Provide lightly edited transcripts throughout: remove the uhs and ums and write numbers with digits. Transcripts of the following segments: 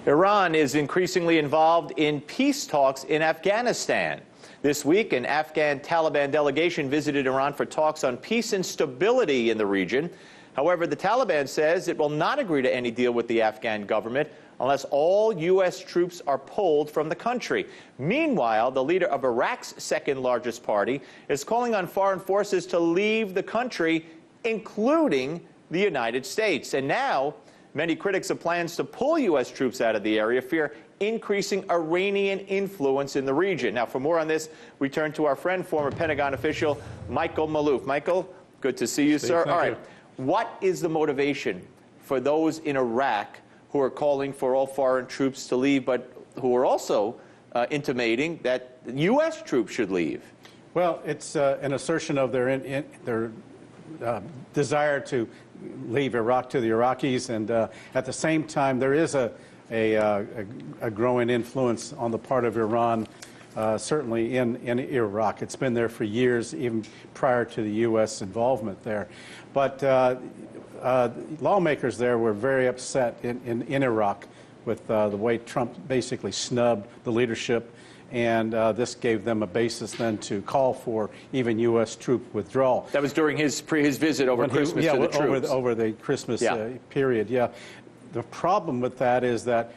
Iran is increasingly involved in peace talks in Afghanistan. This week, an Afghan Taliban delegation visited Iran for talks on peace and stability in the region. However, the Taliban says it will not agree to any deal with the Afghan government unless all U.S. troops are pulled from the country. Meanwhile, the leader of Iraq's second-largest party is calling on foreign forces to leave the country, including the United States. And now, many critics of plans to pull U.S. troops out of the area fear increasing Iranian influence in the region. Now, for more on this, we turn to our friend, former Pentagon official Michael Maloof. Michael, good to see you, sir. All right. What is the motivation for those in Iraq who are calling for all foreign troops to leave, but who are also intimating that U.S. troops should leave? Well, it's an assertion of their desire to leave Iraq to the Iraqis, and at the same time, there is a growing influence on the part of Iran, certainly in Iraq. It's been there for years, even prior to the U.S. involvement there. But lawmakers there were very upset in Iraq with the way Trump basically snubbed the leadership, and this gave them a basis then to call for even U.S. troop withdrawal. That was during his visit over Christmas to the troops. Over the Christmas period, yeah. The problem with that is that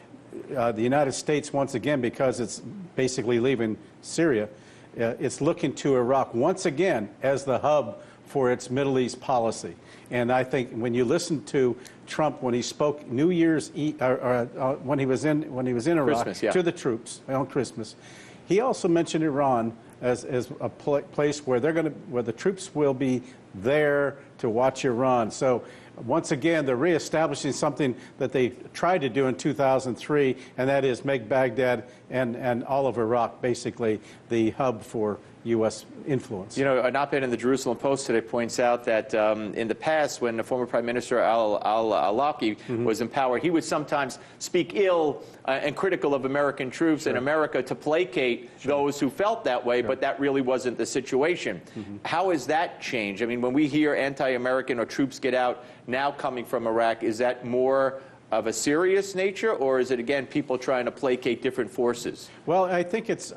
the United States, once again, because it's basically leaving Syria, it's looking to Iraq once again as the hub for its Middle East policy. And I think when you listen to Trump when he spoke New Year's Eve, when he was in Iraq to the troops on Christmas, he also mentioned Iran as a place where where the troops will be there to watch Iran. So once again, they're reestablishing something that they tried to do in 2003, and that is make Baghdad and all of Iraq basically the hub for U.S. influence. You know, an op-ed in the Jerusalem Post today points out that in the past, when the former Prime Minister al-Awlaki was in power, he would sometimes speak ill and critical of American troops and America to placate those who felt that way, but that really wasn't the situation. How has that changed? I mean, when we hear anti-American or troops get out now coming from Iraq, is that more of a serious nature, or is it again people trying to placate different forces? Well, I think it's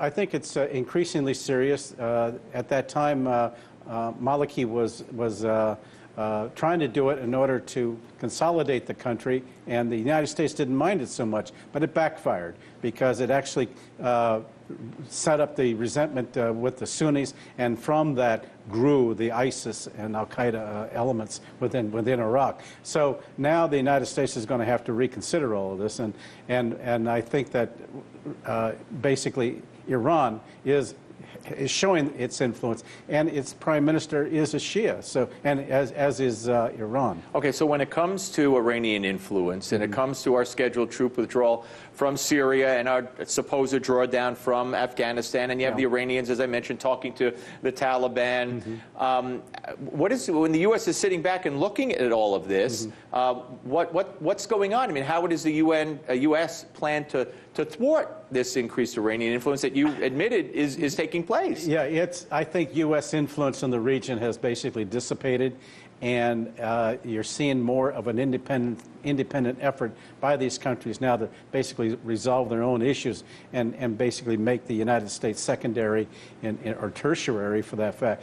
increasingly serious. At that time, Maliki was trying to do it in order to consolidate the country, and the United States didn't mind it so much, but it backfired because it actually set up the resentment with the Sunnis, and from that grew the ISIS and al-Qaeda elements within Iraq. So now the United States is going to have to reconsider all of this, and I think that basically Iran is showing its influence, and its prime minister is a Shia, so, and as is Iran. Okay, so when it comes to Iranian influence, and it comes to our scheduled troop withdrawal from Syria and our supposed drawdown from Afghanistan, and you have the Iranians, as I mentioned, talking to the Taliban. When the U.S. is sitting back and looking at all of this, what's going on? I mean, how does the U.S. plan to thwart this increased Iranian influence that you admitted is taking place? Yeah, I think U.S. influence in the region has basically dissipated, and you're seeing more of an independent effort by these countries now to basically resolve their own issues and basically make the United States secondary or tertiary, for that fact,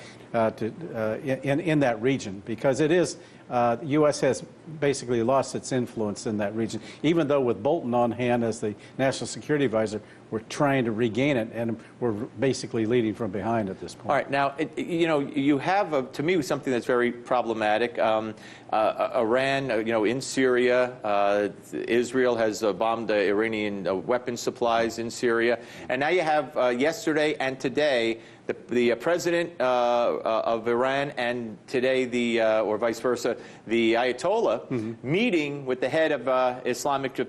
in that region, because it is. The U.S. has basically lost its influence in that region, even though with Bolton on hand as the National Security Advisor, we're trying to regain it, and we're basically leading from behind at this point. All right. Now, you know, you have, to me, something that's very problematic. Iran, in Syria, Israel has bombed Iranian weapons supplies in Syria. And now you have, yesterday and today, the president of Iran and today or vice versa, the Ayatollah, meeting with the head of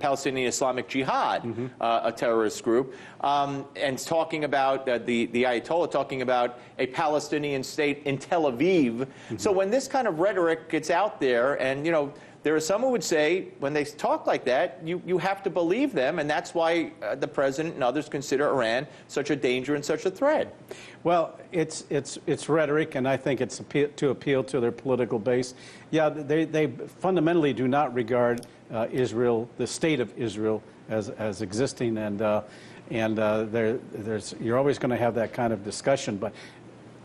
Palestinian Islamic Jihad, a terrorist group, and talking about the Ayatollah talking about a Palestinian state in Tel Aviv. So when this kind of rhetoric gets out there, and there are some who would say when they talk like that, you have to believe them, and that's why the president and others consider Iran such a danger and such a threat. Well, it's rhetoric, and I think it's to appeal to their political base. Yeah, they fundamentally do not regard Israel, the state of Israel, as existing, and you're always going to have that kind of discussion. But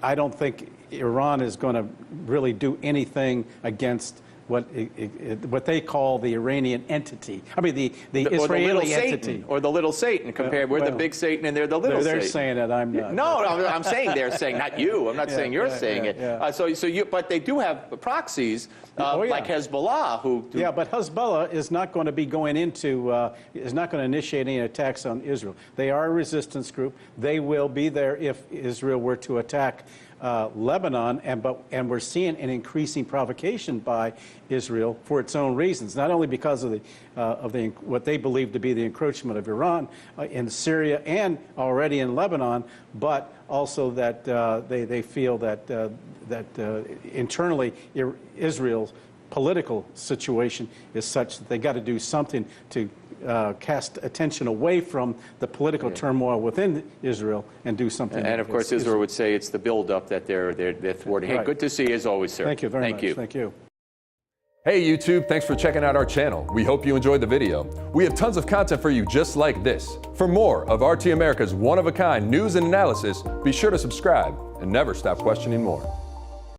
I don't think Iran is going to really do anything against what they call the Iranian entity. I mean, the Israeli entity. Or the little Satan, compared. We're the big Satan and they're the little Satan. They're saying it, I'm not. No, I'm saying they're saying, not you. I'm not saying you're saying it. But they do have proxies like Hezbollah who... Yeah, but Hezbollah is not going to be going into, is not going to initiate any attacks on Israel. They are a resistance group. They will be there if Israel were to attack Lebanon, and we're seeing an increasing provocation by Israel for its own reasons, not only because of what they believe to be the encroachment of Iran in Syria and already in Lebanon, but also that they feel that internally Israel's political situation is such that they got to do something to cast attention away from the political turmoil within Israel and do something. And of course, Israel would say it's the buildup that they're thwarting. Hey, good to see you as always, sir. Thank you very much. Thank you. Hey YouTube, thanks for checking out our channel. We hope you enjoyed the video. We have tons of content for you just like this. For more of RT America's one-of-a-kind news and analysis, be sure to subscribe and never stop questioning more.